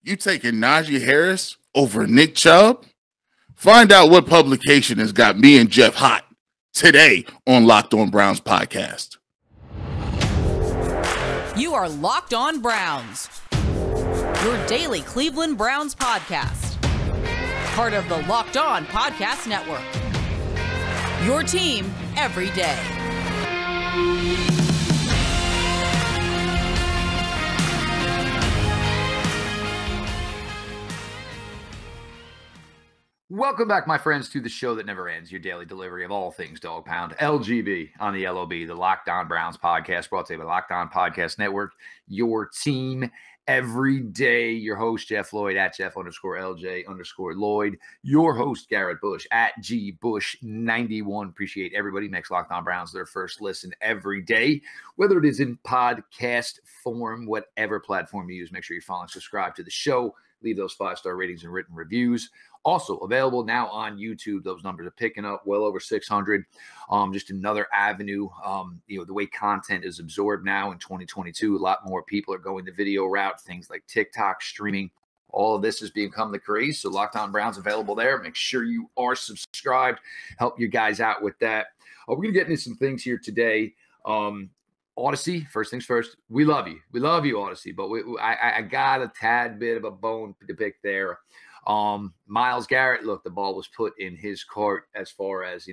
You taking Najee Harris over Nick Chubb? Find out what publication has got me and Jeff hot today on Locked On Browns podcast. You are Locked On Browns, your daily Cleveland Browns podcast. Part of the Locked On Podcast Network. Your team every day. Welcome back, my friends, to the show that never ends, your daily delivery of all things Dog Pound, LGB on the LOB, the Locked On Browns podcast, brought to you by Locked On Podcast Network, your team every day. Your host, Jeff Lloyd, at Jeff_LJ_Lloyd. Your host, Garrett Bush, at G-Bush91. Appreciate everybody. Makes Locked On Browns their first listen every day, whether it is in podcast form, whatever platform you use. Make sure you follow and subscribe to the show. Leave those 5-star ratings and written reviews. Also available now on YouTube. Those numbers are picking up, well over 600. Just another avenue. The way content is absorbed now in 2022, a lot more people are going the video route. Things like TikTok, streaming. All of this is becoming the craze. So Locked On Browns available there. Make sure you are subscribed. Help you guys out with that. We're going to get into some things here today. Odyssey, first things first, we love you. We love you, Odyssey. But I got a tad bit of a bone to pick there. Myles Garrett, look, the ball was put in his court as far as,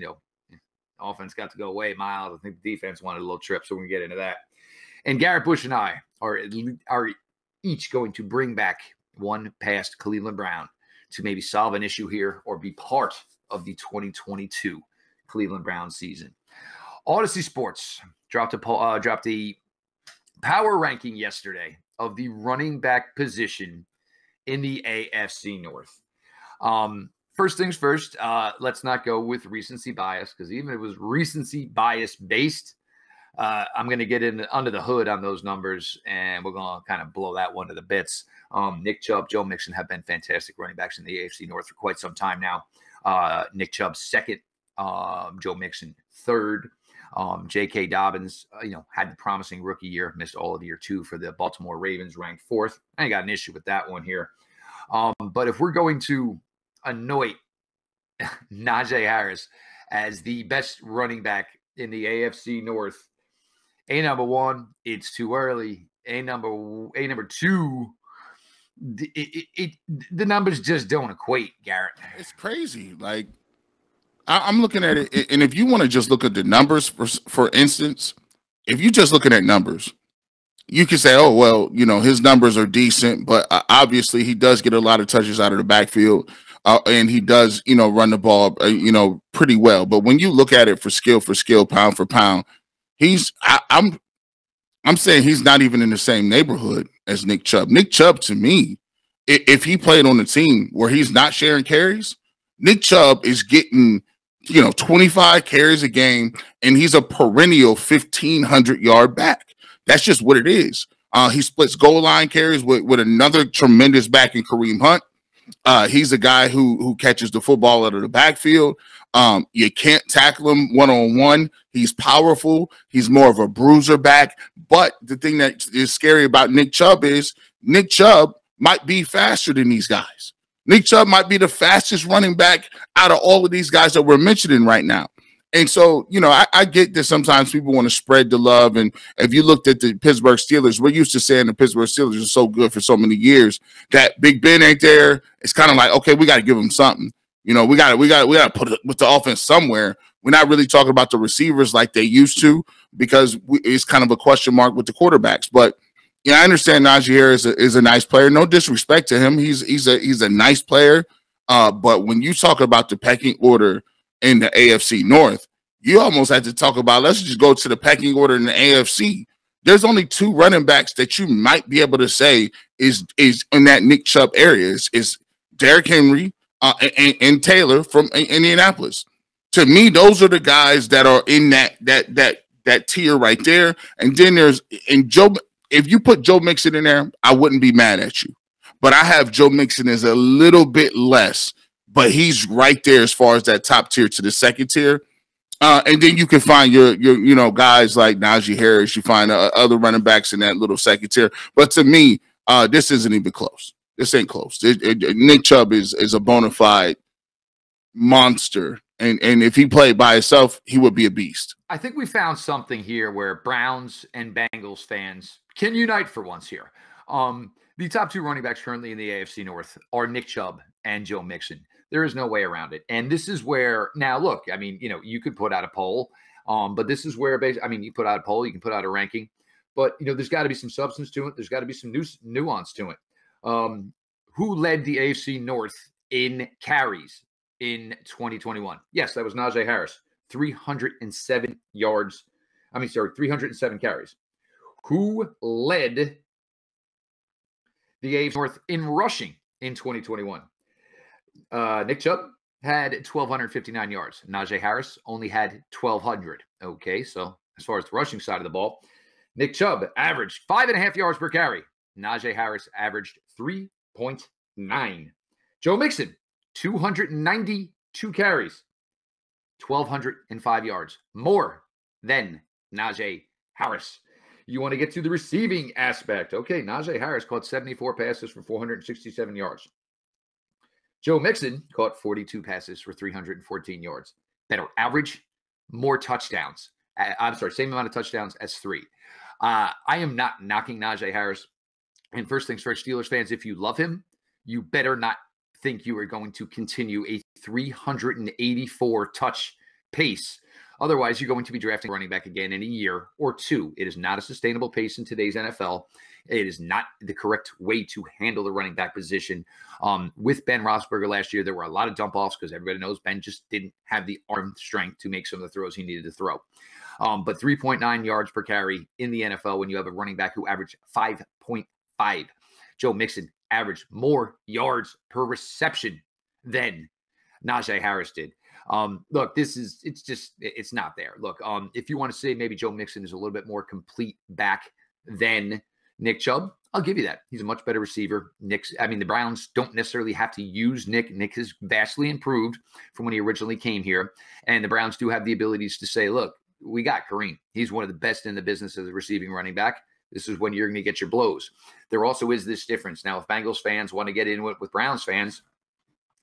offense got to go away. Myles, I think the defense wanted a little trip, so we're going to get into that. And Garrett Bush and I are each going to bring back one past Cleveland Brown to maybe solve an issue here or be part of the 2022 Cleveland Browns season. Odyssey Sports dropped the power ranking yesterday of the running back position in the AFC North. First things first, let's not go with recency bias, because even if it was recency bias based, I'm going to get under the hood on those numbers, and we're going to kind of blow that one to the bits. Nick Chubb, Joe Mixon have been fantastic running backs in the AFC North for quite some time now. Nick Chubb second, Joe Mixon third. J.K. Dobbins, had the promising rookie year, missed all of year two for the Baltimore Ravens, ranked fourth. I ain't got an issue with that one here. But if we're going to anoint Najee Harris as the best running back in the AFC North, number one, it's too early. Number two, the numbers just don't equate, Garrett. It's crazy. Like, I'm looking at it, and if you want to just look at the numbers, for instance, if you're just looking at numbers, you can say, oh, well, his numbers are decent, but obviously he does get a lot of touches out of the backfield, and he does, run the ball, pretty well. But when you look at it for skill, pound for pound, I'm saying he's not even in the same neighborhood as Nick Chubb. Nick Chubb, to me, if he played on a team where he's not sharing carries, Nick Chubb is getting 25 carries a game, and he's a perennial 1,500-yard back. That's just what it is. He splits goal line carries with another tremendous back in Kareem Hunt. He's a guy who catches the football out of the backfield. You can't tackle him one-on-one. He's powerful. He's more of a bruiser back. But the thing that is scary about Nick Chubb is Nick Chubb might be faster than these guys. Nick Chubb might be the fastest running back out of all of these guys that we're mentioning right now. And so, I get that sometimes people want to spread the love. And if you looked at the Pittsburgh Steelers, we're used to saying the Pittsburgh Steelers are so good for so many years that Big Ben ain't there. It's kind of like, okay, we got to give him something. We got to put it with the offense somewhere. We're not really talking about the receivers like they used to, because it's kind of a question mark with the quarterbacks. But I understand Najee Harris is a nice player. No disrespect to him. He's a nice player. But when you talk about the pecking order in the AFC North, you almost had to talk about, let's just go to the pecking order in the AFC. There's only two running backs that you might be able to say is in that Nick Chubb area. Is Derrick Henry and Taylor from Indianapolis. To me, those are the guys that are in that tier right there. And then Joe. If you put Joe Mixon in there, I wouldn't be mad at you. But I have Joe Mixon as a little bit less, but he's right there as far as that top tier to the second tier. And then you can find your guys like Najee Harris. You find other running backs in that little second tier. But to me, this isn't even close. this ain't close. Nick Chubb is a bona fide monster. And if he played by himself, he would be a beast. I think we found something here where Browns and Bengals fans can unite for once here. The top two running backs currently in the AFC North are Nick Chubb and Joe Mixon. There is no way around it. And this is where, now look, I mean, you could put out a poll, but this is where, you put out a poll, you can put out a ranking, but, there's got to be some substance to it. There's got to be some nuance to it. Who led the AFC North in carries in 2021? Yes, that was Najee Harris, 307 yards. 307 carries. Who led the AFC North in rushing in 2021? Nick Chubb had 1,259 yards. Najee Harris only had 1,200. Okay, so as far as the rushing side of the ball, Nick Chubb averaged 5.5 yards per carry. Najee Harris averaged 3.9. Joe Mixon, 292 carries, 1,205 yards, more than Najee Harris. You want to get to the receiving aspect. Okay, Najee Harris caught 74 passes for 467 yards. Joe Mixon caught 42 passes for 314 yards. Better average, more touchdowns. Same amount of touchdowns as 3. I am not knocking Najee Harris. And first things first, Steelers fans, if you love him, you better not think you are going to continue a 384 touch pace. Otherwise, you're going to be drafting running back again in a year or two. It is not a sustainable pace in today's NFL. It is not the correct way to handle the running back position. With Ben Roethlisberger last year, there were a lot of dump offs because everybody knows Ben just didn't have the arm strength to make some of the throws he needed to throw. But 3.9 yards per carry in the NFL when you have a running back who averaged 5.5. Joe Mixon averaged more yards per reception than Najee Harris did. Look, it's not there. Look, if you want to say maybe Joe Mixon is a little bit more complete back than Nick Chubb, I'll give you that. He's a much better receiver. The Browns don't necessarily have to use Nick. Nick has vastly improved from when he originally came here. And the Browns do have the abilities to say, look, we got Kareem. He's one of the best in the business as a receiving running back. This is when you're going to get your blows. There also is this difference. Now, if Bengals fans want to get in with Browns fans,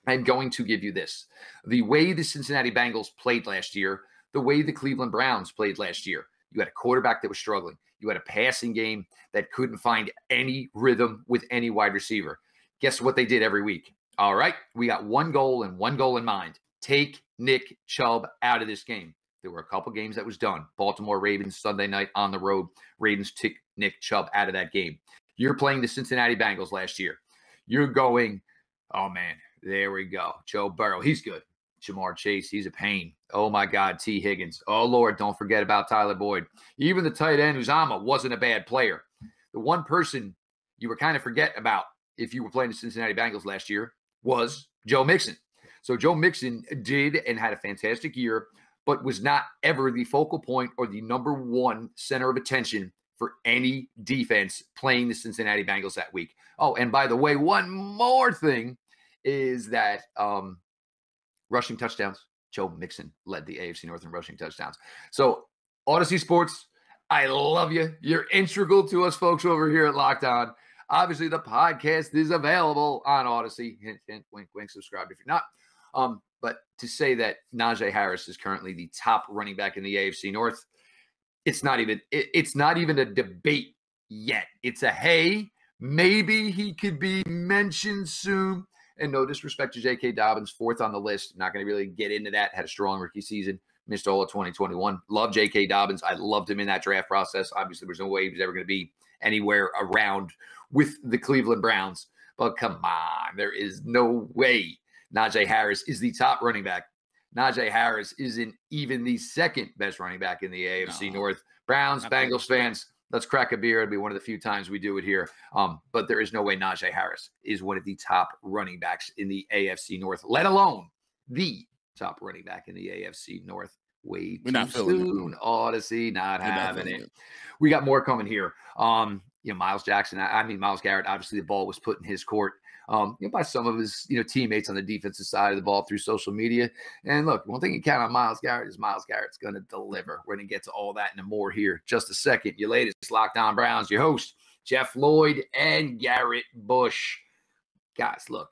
I'm going to give you this. The way the Cincinnati Bengals played last year, the way the Cleveland Browns played last year, you had a quarterback that was struggling. You had a passing game that couldn't find any rhythm with any wide receiver. Guess what they did every week? All right, we got one goal and one goal in mind. Take Nick Chubb out of this game. There were a couple games that was done. Baltimore Ravens Sunday night on the road. Ravens took Nick Chubb out of that game. You're playing the Cincinnati Bengals last year. You're going, oh, man, there we go. Joe Burrow, he's good. Jamar Chase, he's a pain. Oh, my God, T. Higgins. Oh, Lord, don't forget about Tyler Boyd. Even the tight end, Uzama, wasn't a bad player. The one person you were kind of forget about if you were playing the Cincinnati Bengals last year was Joe Mixon. So Joe Mixon did and had a fantastic year, but was not ever the focal point or the number one center of attention for any defense playing the Cincinnati Bengals that week. Oh, and by the way, one more thing is that rushing touchdowns. Joe Mixon led the AFC North in rushing touchdowns. So Odyssey Sports, I love you. You're integral to us folks over here at Locked On. Obviously, the podcast is available on Odyssey. Hint, hint, wink, wink. Subscribe if you're not. But to say that Najee Harris is currently the top running back in the AFC North, it's not even a debate yet. It's a, hey, maybe he could be mentioned soon. And no disrespect to J.K. Dobbins, fourth on the list. Not going to really get into that. Had a strong rookie season. Missed all of 2021. Love J.K. Dobbins. I loved him in that draft process. Obviously, there's no way he was ever going to be anywhere around with the Cleveland Browns. But come on, there is no way Najee Harris is the top running back. Najee Harris isn't even the second best running back in the AFC North. Browns, Bengals fans, let's crack a beer. It'll be one of the few times we do it here. But there is no way Najee Harris is one of the top running backs in the AFC North, let alone the top running back in the AFC North. Way too soon. Odyssey, not having it. We got more coming here. Miles Garrett, obviously the ball was put in his court by some of his teammates on the defensive side of the ball through social media. And look, one thing you count on Miles Garrett is Miles Garrett's going to deliver. We're going to get to all that and more here just a second. Your latest Locked On Browns, your host, Jeff Lloyd and Garrett Bush. guys, look,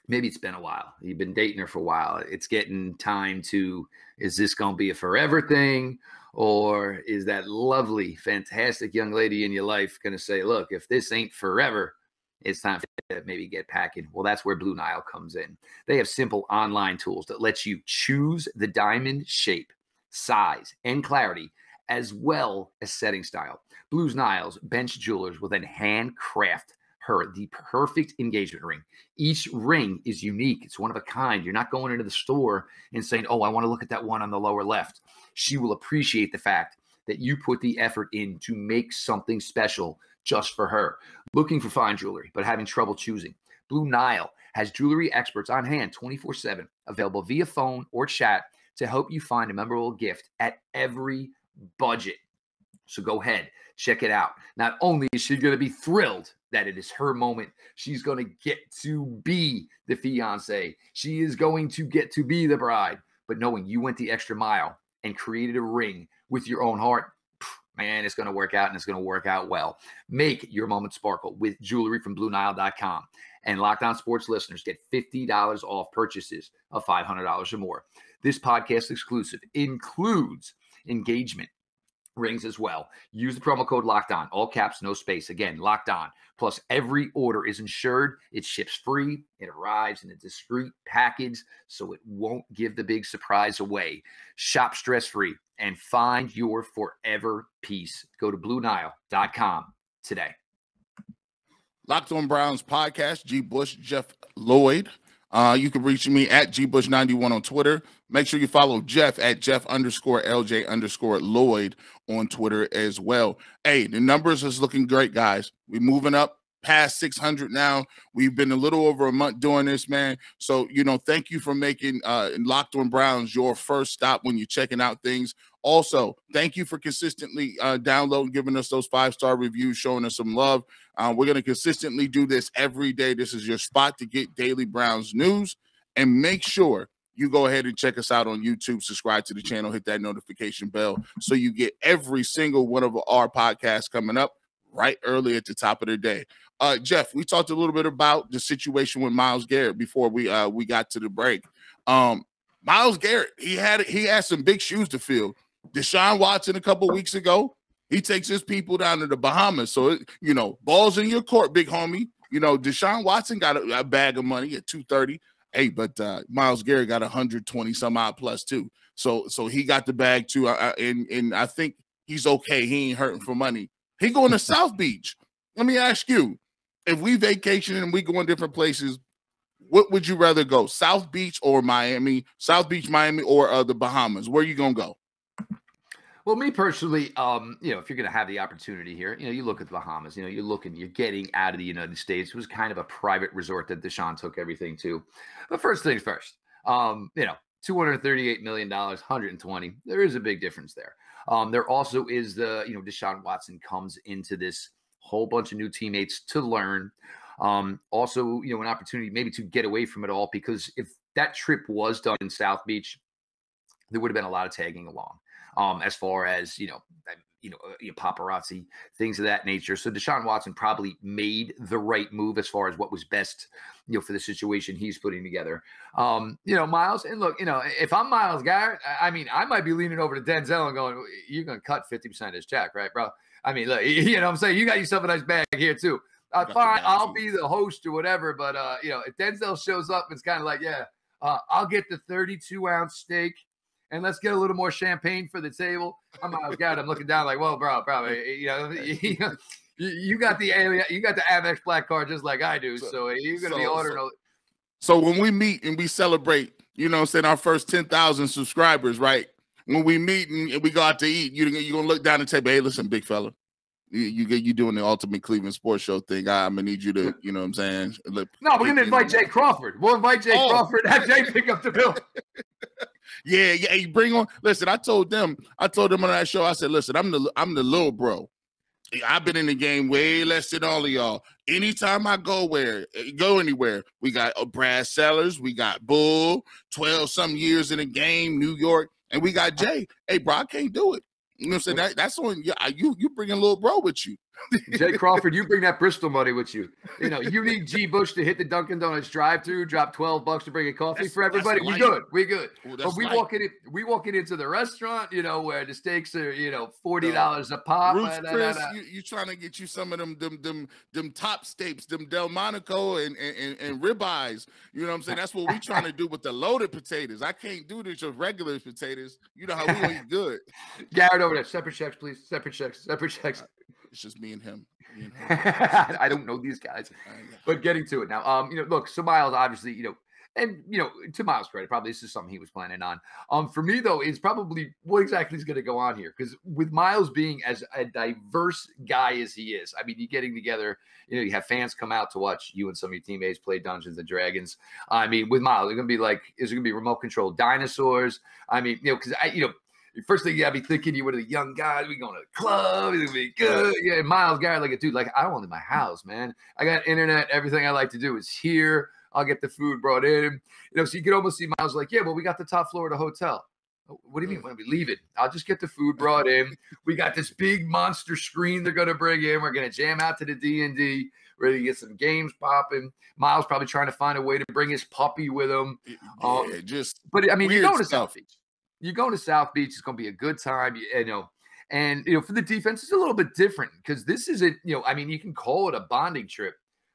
maybe it's been a while. You've been dating her for a while. It's getting time to, is this going to be a forever thing? Or is that lovely, fantastic young lady in your life going to say, look, if this ain't forever, it's time to maybe get packing? Well, that's where Blue Nile comes in. They have simple online tools that let you choose the diamond shape, size, and clarity, as well as setting style. Blue Nile's bench jewelers will then handcraft her the perfect engagement ring. Each ring is unique. It's one of a kind. You're not going into the store and saying, oh, I want to look at that one on the lower left. She will appreciate the fact that you put the effort in to make something special just for her. Looking for fine jewelry, but having trouble choosing? Blue Nile has jewelry experts on hand 24/7, available via phone or chat to help you find a memorable gift at every budget. So go ahead, check it out. Not only is she going to be thrilled that it is her moment, she's going to get to be the fiance. She is going to get to be the bride. But knowing you went the extra mile and created a ring with your own heart, man, it's going to work out, and it's going to work out well. Make your moment sparkle with jewelry from BlueNile.com. And Locked On Sports listeners get $50 off purchases of $500 or more. This podcast exclusive includes engagement rings as well. Use the promo code Locked On, all caps, no space. Again, Locked On. Plus, every order is insured. It ships free. It arrives in a discreet package, so it won't give the big surprise away. Shop stress-free and find your forever piece. Go to BlueNile.com today. Locked On Browns podcast, G-Bush, Jeff Lloyd. You can reach me at G-Bush91 on Twitter. Make sure you follow Jeff at Jeff_LJ_Lloyd on Twitter as well. Hey, the numbers is looking great, guys. We're moving up past 600 now. We've been a little over a month doing this, man. So, thank you for making Locked On Browns your first stop when you're checking out things. Also, thank you for consistently downloading, giving us those 5-star reviews, showing us some love. We're going to consistently do this every day. This is your spot to get daily Browns news. And make sure you go ahead and check us out on YouTube, subscribe to the channel, hit that notification bell so you get every single one of our podcasts coming up right early at the top of the day. Jeff, we talked a little bit about the situation with Myles Garrett before we got to the break. Myles Garrett, he had some big shoes to fill. Deshaun Watson a couple weeks ago, he takes his people down to the Bahamas. So, balls in your court, big homie. Deshaun Watson got a bag of money at 230. Hey, but Myles Garrett got 120 some odd plus too. So he got the bag too. And I think he's okay. He ain't hurting for money. He going to South Beach. Let me ask you, if we vacation and we go in different places, what would you rather go? South Beach or Miami? South Beach, Miami, or the Bahamas? Where you going to go? Well, me personally, if you're going to have the opportunity here, you look at the Bahamas, you're getting out of the United States. It was kind of a private resort that Deshaun took everything to. But first things first, $238 million, 120. There is a big difference there. There also is Deshaun Watson comes into this whole bunch of new teammates to learn. Also, an opportunity maybe to get away from it all, because if that trip was done in South Beach, there would have been a lot of tagging along. As far as, paparazzi, things of that nature. So Deshaun Watson probably made the right move as far as what was best, for the situation he's putting together. Myles, and look, if I'm Myles Garrett, I might be leaning over to Denzel and going, you're going to cut 50% of his check, right, bro? Look, what I'm saying? You got yourself a nice bag here too. Fine, I'll be the host or whatever. But, if Denzel shows up, it's kind of like, I'll get the 32-ounce steak. And let's get a little more champagne for the table. I'm looking down like, whoa, bro, you got the Amex Black card just like I do. So you're gonna be ordering. So when we meet and we celebrate, our first 10,000 subscribers, right? When we meet and we go out to eat, you're gonna look down the table. Hey, listen, big fella, you doing the Ultimate Cleveland Sports Show thing. I'm gonna need you to, what I'm saying? No, we're gonna invite Jay Crawford. We'll invite Jay Crawford and have Jay pick up the bill. Yeah, you bring on. Listen, I told them on that show. I said, listen, I'm the little bro. I've been in the game way less than all of y'all. Anytime I go anywhere, we got Brad Sellers, we got Bull, 12-some years in the game, New York, and we got Jay. Hey, bro, I can't do it. You know what I'm saying? That's on you. You bring a little bro with you. Jay Crawford, you bring that Bristol money with you. You know, you need G-Bush to hit the Dunkin' Donuts drive-thru, drop $12 to bring a coffee for everybody. We good. We good. Well, but we walking into the restaurant, you know, where the steaks are, you know, $40 a pop. Ruth's Chris, you trying to get you some of them top steaks, them Delmonico and ribeyes. You know what I'm saying? That's what we trying to do with the loaded potatoes. I can't do this with regular potatoes. You know how we eat good. Garrett over there. Separate checks, please. Separate checks. Separate checks. It's just me and him. I don't know these guys, but getting to it now. You know, look, so Miles, obviously, you know, and you know, to Miles' credit, probably this is something he was planning on. For me though, it's probably what exactly is going to go on here, because with Miles being as a diverse guy as he is, I mean, you're getting together. You know, you have fans come out to watch you and some of your teammates play Dungeons and Dragons. I mean, with Miles, it's going to be like, is it going to be remote controlled dinosaurs? I mean, you know, because first thing you gotta be thinking, you were the young guys, we going to the club, it's gonna be good. Yeah, and Miles Garrett, like a dude, like I don't want to leave my house, man. I got internet, everything I like to do is here. I'll get the food brought in. You know, so you can almost see Miles like, yeah, well, we got the top floor of the hotel. What do you mean when we leave it? I'll just get the food brought in. We got this big monster screen they're gonna bring in. We're gonna jam out to the D&D, ready to get some games popping. Miles probably trying to find a way to bring his puppy with him. But I mean, you're going to South Beach. You're going to South Beach. It's going to be a good time, you know. And, you know, for the defense, it's a little bit different because this isn't, you know, I mean, you can call it a bonding trip.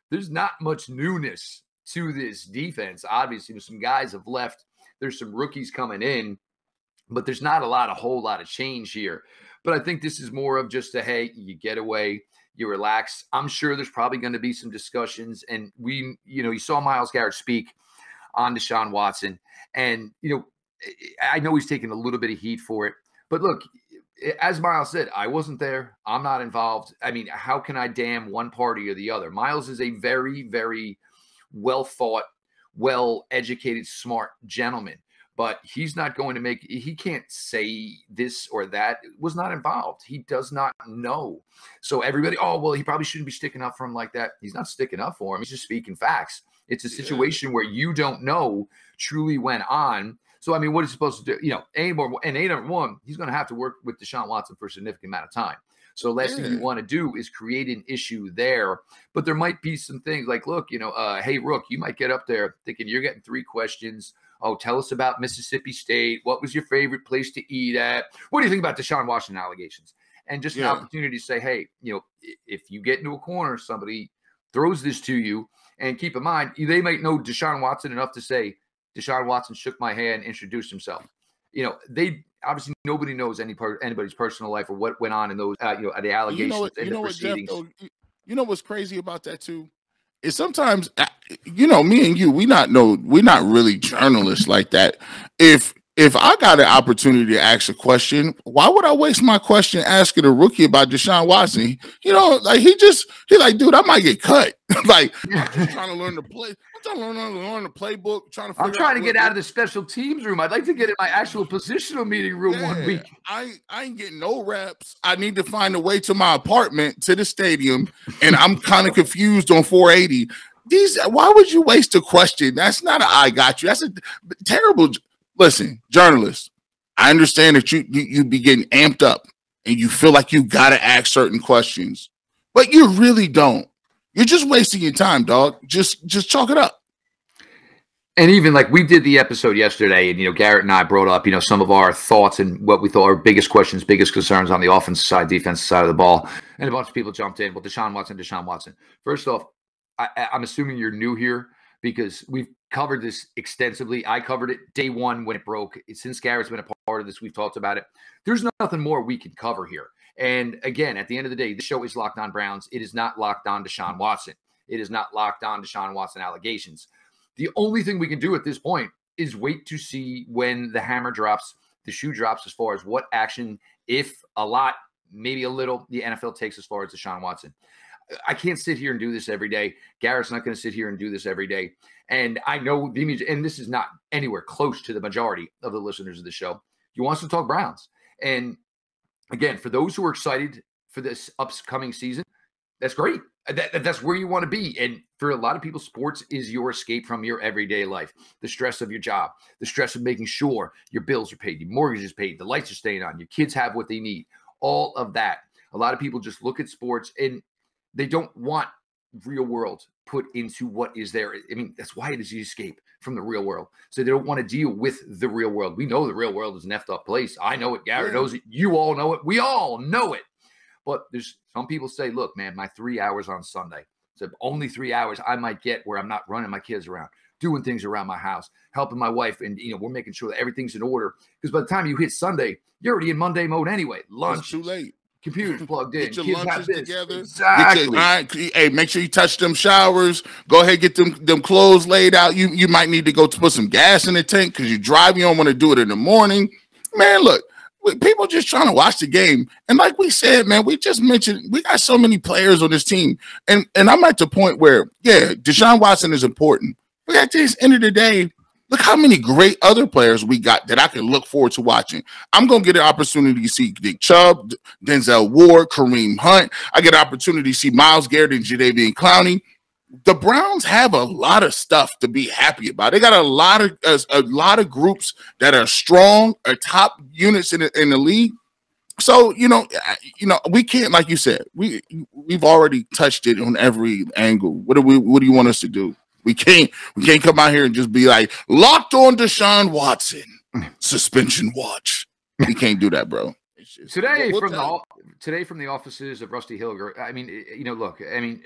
There's not much newness to this defense. Obviously, some guys have left. There's some rookies coming in, but there's not a whole lot of change here. But I think this is more of just a, hey, you get away, you relax. I'm sure there's probably going to be some discussions. And you saw Myles Garrett speak on Deshaun Watson. And, you know, I know he's taking a little bit of heat for it, but look, as Myles said, I wasn't there. I'm not involved. I mean, how can I damn one party or the other? Myles is a very, very well thought, well educated, smart gentleman, but he's not going to he can't say this or that. Was not involved. He does not know. So everybody, oh, well, he probably shouldn't be sticking up for him like that. He's not sticking up for him. He's just speaking facts. It's a situation where you don't know truly went on. So, I mean, what is he supposed to do? You know, A-1, he's going to have to work with Deshaun Watson for a significant amount of time. So the last thing you want to do is create an issue there. But there might be some things like, look, you know, hey, Rook, you might get up there thinking you're getting 3 questions. Oh, tell us about Mississippi State. What was your favorite place to eat at? What do you think about Deshaun Watson allegations? And just an opportunity to say, hey, you know, if you get into a corner, somebody throws this to you. And keep in mind, they might know Deshaun Watson enough to say, Deshaun Watson shook my hand, introduced himself. You know, they obviously nobody knows anybody's personal life or what went on in those, the allegations and the proceedings. Jeff, you know what's crazy about that too? Is sometimes, you know, me and you, we're not really journalists like that. If I got an opportunity to ask a question, why would I waste my question asking a rookie about Deshaun Watson? You know, like he's like, dude, I might get cut. Like, I'm just trying to learn the play. I'm trying to learn the playbook. I'm trying to get out of the special teams room. I'd like to get in my actual positional meeting room 1 week. I ain't getting no reps. I need to find a way to my apartment, to the stadium, and I'm kind of confused on 480. Why would you waste a question? That's not I got you. That's a terrible. Listen, journalists, I understand that you be getting amped up and you feel like you got to ask certain questions, but you really don't. You're just wasting your time, dog. Just chalk it up. And even like we did the episode yesterday, and, you know, Garrett and I brought up, you know, some of our thoughts and what we thought our biggest questions, biggest concerns on the offensive side, defensive side of the ball. And a bunch of people jumped in. Well, Deshaun Watson. First off, I'm assuming you're new here, because we've covered this extensively. I covered it day one when it broke. Since Garrett's been a part of this, we've talked about it. There's nothing more we can cover here. And again, at the end of the day, the show is Locked On Browns. It is not locked on Deshaun Watson. It is not locked on Deshaun Watson allegations. The only thing we can do at this point is wait to see when the hammer drops, the shoe drops, as far as what action, if a lot, maybe a little, the NFL takes as far as Deshaun Watson. I can't sit here and do this every day. Garrett's not going to sit here and do this every day. And I know the image, and this is not anywhere close to the majority of the listeners of the show. He wants to talk Browns. And again, for those who are excited for this upcoming season, that's great. That's where you want to be. And for a lot of people, sports is your escape from your everyday life. The stress of your job, the stress of making sure your bills are paid, your mortgage is paid, the lights are staying on, your kids have what they need, all of that. A lot of people just look at sports and they don't want real world put into what is there. I mean, that's why it is you escape from the real world. So they don't want to deal with the real world. We know the real world is an effed up place. I know it. Garrett knows it. You all know it. We all know it. But there's some people say, look, man, my 3 hours on Sunday. So only 3 hours I might get where I'm not running my kids around, doing things around my house, helping my wife. And, we're making sure that everything's in order. Because by the time you hit Sunday, you're already in Monday mode anyway. Lunch. It's too late. Computers plugged in. Get your Kids lunches together. Exactly. Hey, make sure you touch them showers. Go ahead, get them clothes laid out. You might need to go to put some gas in the tank because you drive. You don't want to do it in the morning. Man, look, people just trying to watch the game. And like we said, man, we just mentioned we got so many players on this team. And I'm at the point where, yeah, Deshaun Watson is important. But at the end of the day, look how many great other players we got that I can look forward to watching. I'm going to get an opportunity to see Nick Chubb, Denzel Ward, Kareem Hunt. I get an opportunity to see Myles Garrett and Jadeveon Clowney. The Browns have a lot of stuff to be happy about. They got a lot of groups that are strong, are top units in the league. So, we can't, like you said, we've already touched it on every angle. What do you want us to do? We can't come out here and just be like, locked on Deshaun Watson, suspension watch. We can't do that, bro. Just, today from the offices of Rusty Hilger. I mean, look, I mean,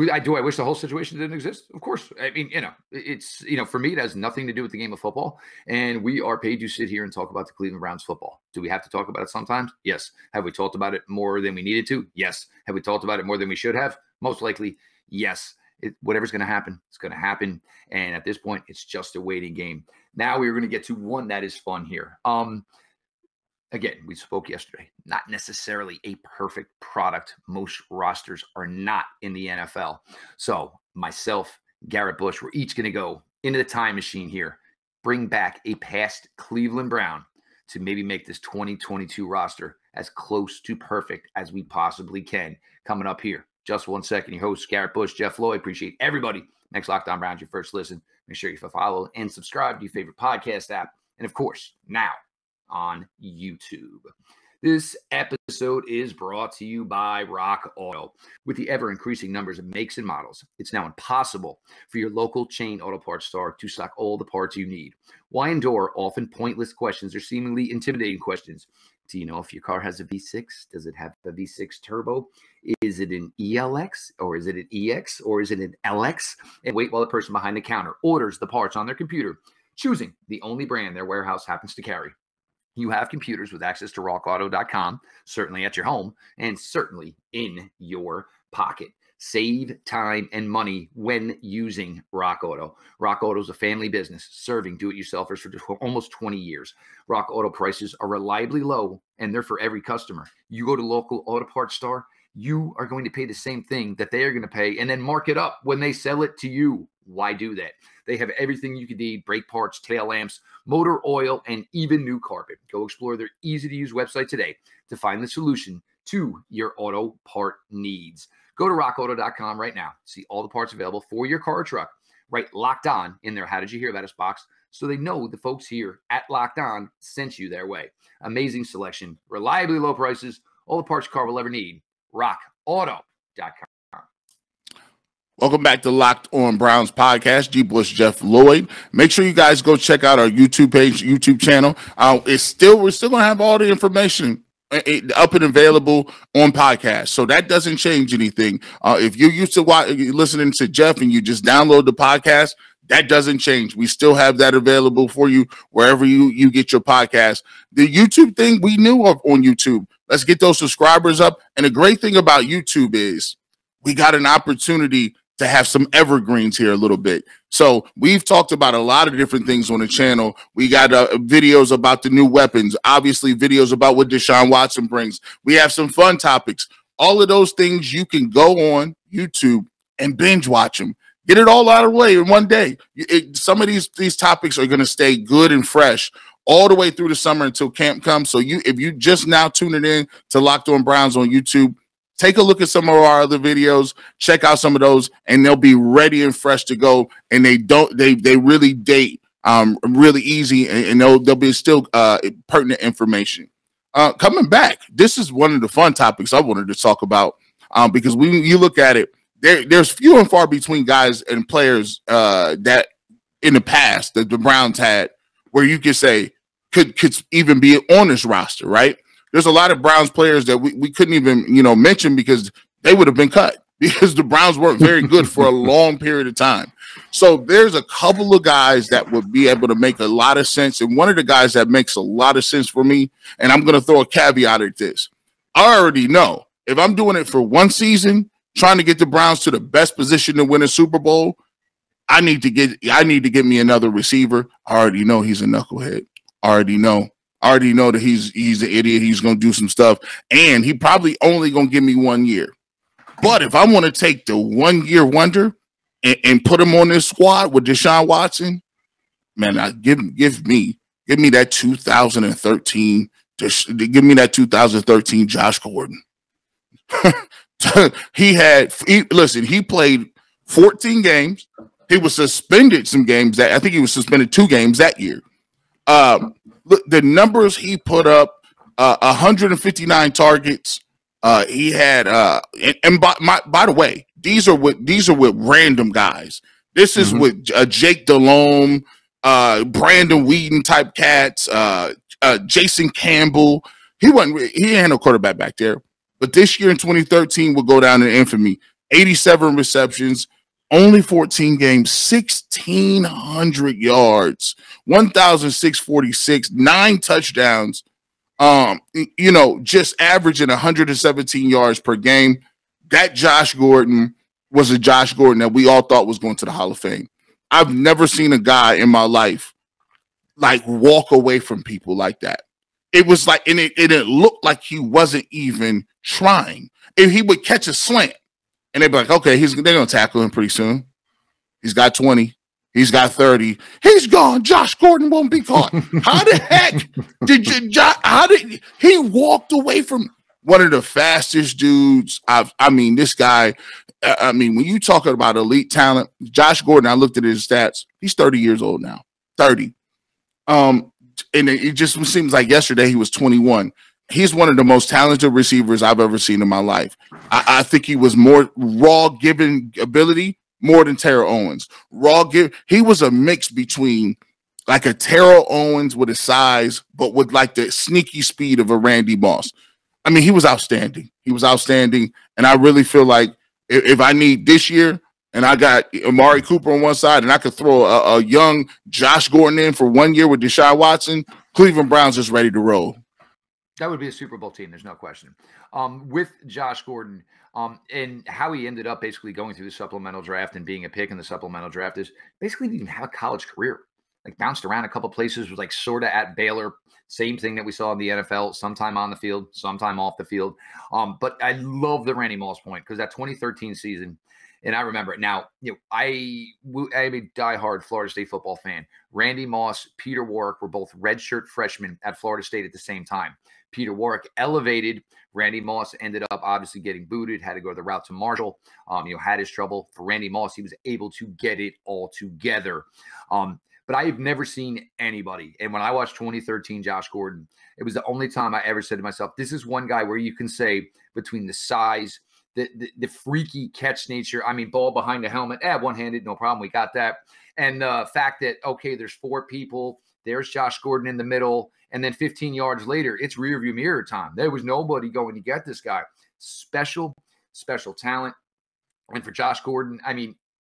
I wish the whole situation didn't exist? Of course. I mean, it's, for me, it has nothing to do with the game of football. And we are paid to sit here and talk about the Cleveland Browns football. Do we have to talk about it sometimes? Yes. Have we talked about it more than we needed to? Yes. Have we talked about it more than we should have? Most likely, yes. Whatever's going to happen, it's going to happen. And at this point, it's just a waiting game. Now we're going to get to one that is fun here. Again, we spoke yesterday, not necessarily a perfect product. Most rosters are not in the NFL. So myself, Garrett Bush, we're each going to go into the time machine here, bring back a past Cleveland Brown to maybe make this 2022 roster as close to perfect as we possibly can. Coming up here. Just 1 second. Your host, Garrett Bush, Jeff Lloyd. Appreciate everybody. Next Locked On Browns, your first listen. Make sure you follow and subscribe to your favorite podcast app. And of course, now on YouTube. This episode is brought to you by Rock Auto. With the ever-increasing numbers of makes and models, it's now impossible for your local chain auto parts store to stock all the parts you need. Why endure often pointless questions or seemingly intimidating questions? Do you know if your car has a V6? Does it have a V6 turbo? Is it an ELX or is it an EX or is it an LX? And wait while the person behind the counter orders the parts on their computer, choosing the only brand their warehouse happens to carry. You have computers with access to rockauto.com, certainly at your home and certainly in your pocket. Save time and money when using Rock Auto. Rock Auto is a family business serving do-it-yourselfers for almost 20 years. Rock Auto prices are reliably low, and they're for every customer. You go to local auto parts store, you are going to pay the same thing that they are going to pay and then mark it up when they sell it to you. Why do that? They have everything you could need: brake parts, tail lamps, motor oil, and even new carpet. Go explore their easy-to-use website today to find the solution to your auto part needs. Go to rockauto.com right now. See all the parts available for your car or truck. Write Locked On in their How Did You Hear About Us box so they know the folks here at Locked On sent you their way. Amazing selection, reliably low prices, all the parts your car will ever need. rockauto.com. Welcome back to Locked On Browns podcast. G-Bush, Jeff Lloyd. Make sure you guys go check out our YouTube page, YouTube channel. We're still going to have all the information up and available on podcast, so that doesn't change anything. If you're used to listening to Jeff and you just download the podcast, that doesn't change. We still have that available for you wherever you get your podcast. The YouTube thing, we knew of on YouTube. Let's get those subscribers up. And the great thing about YouTube is we got an opportunity to have some evergreens here a little bit. So we've talked about a lot of different things on the channel. We got videos about the new weapons, obviously videos about what Deshaun Watson brings. We have some fun topics. All of those things you can go on YouTube and binge watch them. Get it all out of the way in one day. Some of these topics are going to stay good and fresh all the way through the summer until camp comes. So if you just now tuning in to Locked On Browns on YouTube, take a look at some of our other videos, check out some of those, and they'll be ready and fresh to go. And they really date really easy, and they'll be still pertinent information. coming back. This is one of the fun topics I wanted to talk about because when you look at it, there's few and far between guys and players that in the past that the Browns had where you could say could even be on this roster, right? There's a lot of Browns players that we couldn't even, mention because they would have been cut because the Browns weren't very good for a long period of time. So there's a couple of guys that would be able to make a lot of sense. And one of the guys that makes a lot of sense for me, and I'm going to throw a caveat at this. I already know if I'm doing it for one season, trying to get the Browns to the best position to win a Super Bowl, I need to get me another receiver. I already know he's a knucklehead. I already know that he's an idiot. He's going to do some stuff, and he probably only going to give me 1 year. But if I want to take the 1 year wonder and put him on this squad with Deshaun Watson, man, give me that 2013. Give me that 2013 Josh Gordon. He played 14 games. He was suspended some games. I think he was suspended 2 games that year. Look, the numbers he put up, 159 targets. He had, and by the way, these are with random guys. This is with Jake Delhomme, Brandon Whedon type cats, Jason Campbell. He had no quarterback back there. But this year in 2013 will go down in infamy. 87 receptions, only 14 games, 1,600 yards, 1,646, 9 touchdowns. Just averaging 117 yards per game. That Josh Gordon was a Josh Gordon that we all thought was going to the Hall of Fame. I've never seen a guy in my life like walk away from people like that. It was like, and it looked like he wasn't even trying. If he would catch a slant, and they'd be like, okay, they're going to tackle him pretty soon. He's got 20. He's got 30. He's gone. Josh Gordon won't be caught. How the heck did he walked away from one of the fastest dudes? This guy, when you talking about elite talent, Josh Gordon, I looked at his stats. He's 30 years old now. 30. And it just seems like yesterday he was 21. He's one of the most talented receivers I've ever seen in my life. I think he was more raw given ability more than Terrell Owens. He was a mix between like a Terrell Owens with his size, but with like the sneaky speed of a Randy Moss. He was outstanding. And I really feel like if I need this year and I got Amari Cooper on one side and I could throw a young Josh Gordon in for 1 year with Deshaun Watson, Cleveland Browns is ready to roll. That would be a Super Bowl team. There's no question. With Josh Gordon and how he ended up basically going through the supplemental draft and being a pick in the supplemental draft is basically didn't even have a college career. Like bounced around a couple places, was like sort of at Baylor. Same thing that we saw in the NFL, sometime on the field, sometime off the field. But I love the Randy Moss point because that 2013 season, and I remember it. Now, I'm a diehard Florida State football fan. Randy Moss, Peter Warrick were both redshirt freshmen at Florida State at the same time. Peter Warrick elevated. Randy Moss ended up obviously getting booted, had to go the route to Marshall, had his trouble. For Randy Moss, he was able to get it all together. But I have never seen anybody. And when I watched 2013 Josh Gordon, it was the only time I ever said to myself, this is one guy where you can say between the size, the freaky catch nature, ball behind the helmet, one-handed, no problem, we got that. And the fact that, okay, there's 4 people, there's Josh Gordon in the middle, and then 15 yards later, it's rearview mirror time. There was nobody going to get this guy. Special talent. And for Josh Gordon,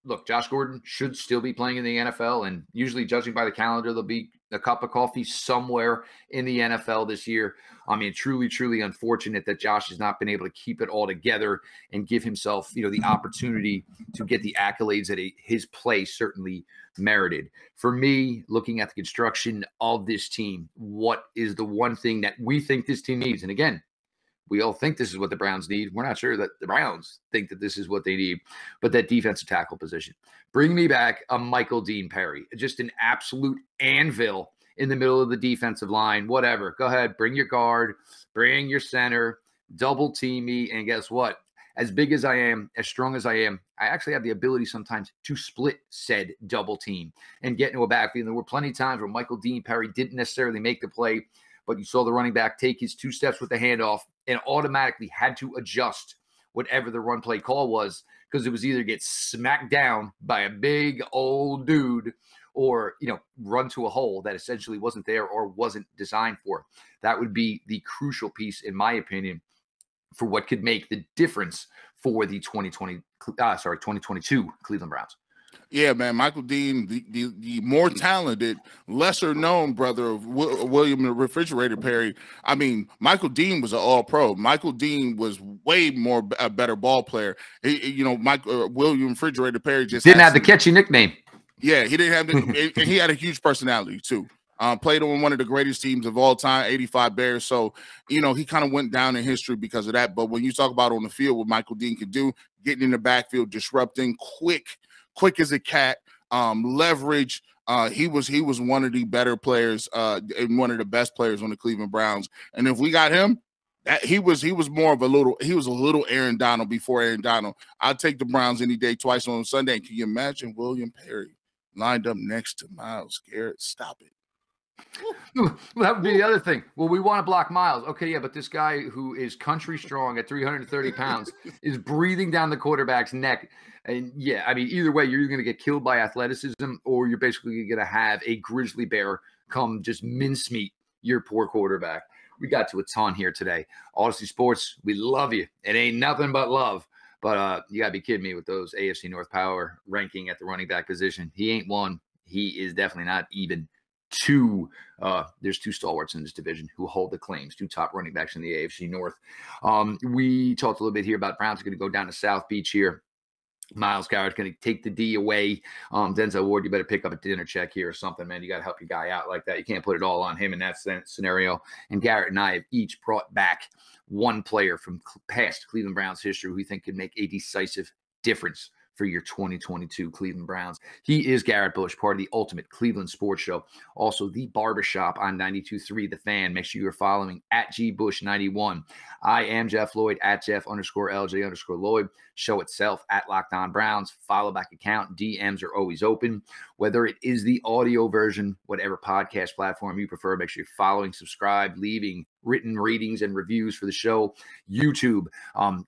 look, Josh Gordon should still be playing in the NFL, and usually, judging by the calendar, there'll be a cup of coffee somewhere in the NFL this year. Truly unfortunate that Josh has not been able to keep it all together and give himself, the opportunity to get the accolades that his play certainly merited. For me, looking at the construction of this team, what is the one thing that we think this team needs? And again, we all think this is what the Browns need. We're not sure that the Browns think that this is what they need, but that defensive tackle position. Bring me back a Michael Dean Perry, just an absolute anvil in the middle of the defensive line, whatever. Go ahead, bring your guard, bring your center, double team me, and guess what? As big as I am, as strong as I am, I actually have the ability sometimes to split said double team and get into a backfield. There were plenty of times where Michael Dean Perry didn't necessarily make the play, but you saw the running back take his 2 steps with the handoff and automatically had to adjust whatever the run play call was, because it was either get smacked down by a big old dude or, run to a hole that essentially wasn't there or wasn't designed for. That would be the crucial piece, in my opinion, for what could make the difference for the 2022 Cleveland Browns. Yeah, man, Michael Dean, the more talented, lesser known brother of William the Refrigerator Perry. I mean, Michael Dean was an All-Pro. Michael Dean was way more a better ball player. William Refrigerator Perry just didn't have the catchy nickname. Yeah, he didn't have the. And he had a huge personality too. Played on one of the greatest teams of all time, 85 Bears. So, he kind of went down in history because of that. But when you talk about on the field, what Michael Dean could do, getting in the backfield, disrupting, quick as a cat, leverage. He was one of the better players and one of the best players on the Cleveland Browns. And if we got him, he was a little Aaron Donald before Aaron Donald. I'd take the Browns any day, twice on Sunday. Can you imagine William Perry lined up next to Myles Garrett? Stop it. Well, that would be the other thing. Well, we want to block Myles. Okay, yeah, but this guy who is country strong at 330 pounds is breathing down the quarterback's neck. And yeah, I mean, either way, you're going to get killed by athleticism, or you're basically going to have a grizzly bear come just mincemeat your poor quarterback. We got to a ton here today. Odyssey Sports, we love you. It ain't nothing but love. But you got to be kidding me with those AFC North power ranking at the running back position. He ain't one. He is definitely not even two. There's 2 stalwarts in this division who hold the claims, 2 top running backs in the AFC North. We talked a little bit here about Browns are going to go down to South Beach here. Myles Garrett's going to take the D away. Denzel Ward, you better pick up a dinner check here or something, man. You got to help your guy out like that. You can't put it all on him in that scenario. And Garrett and I have each brought back one player from past Cleveland Browns history who we think could make a decisive difference for your 2022 Cleveland Browns. He is Garrett Bush, part of the Ultimate Cleveland Sports Show. Also, the Barbershop on 92.3 The Fan. Make sure you're following at GBush91. I am Jeff Lloyd, at Jeff_LJ_Lloyd. Show itself at Locked On Browns. Follow back account. DMs are always open. Whether it is the audio version, whatever podcast platform you prefer, make sure you're following, subscribe, leaving written ratings and reviews for the show. YouTube,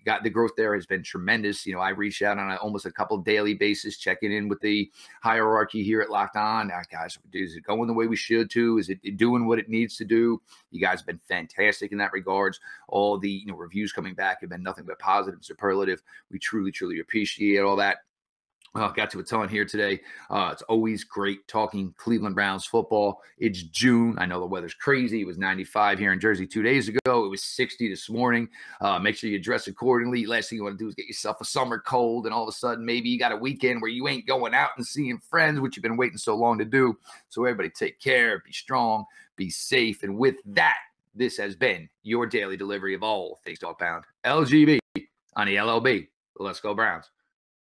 got the growth there has been tremendous. I reach out on almost a couple daily basis, checking in with the hierarchy here at Locked On. Guys, is it going the way we should to? Is it doing what it needs to do? You guys have been fantastic in that regards. All the reviews coming back have been nothing but positive, superlative. We truly, truly appreciate all that. Got to a ton here today. It's always great talking Cleveland Browns football. It's June. I know the weather's crazy. It was 95 here in Jersey 2 days ago. It was 60 this morning. Make sure you dress accordingly. Last thing you want to do is get yourself a summer cold, and all of a sudden maybe you got a weekend where you ain't going out and seeing friends, which you've been waiting so long to do. So everybody take care, be strong, be safe. And with that, this has been your daily delivery of all things dog pound. LGB on the LLB. Let's go Browns.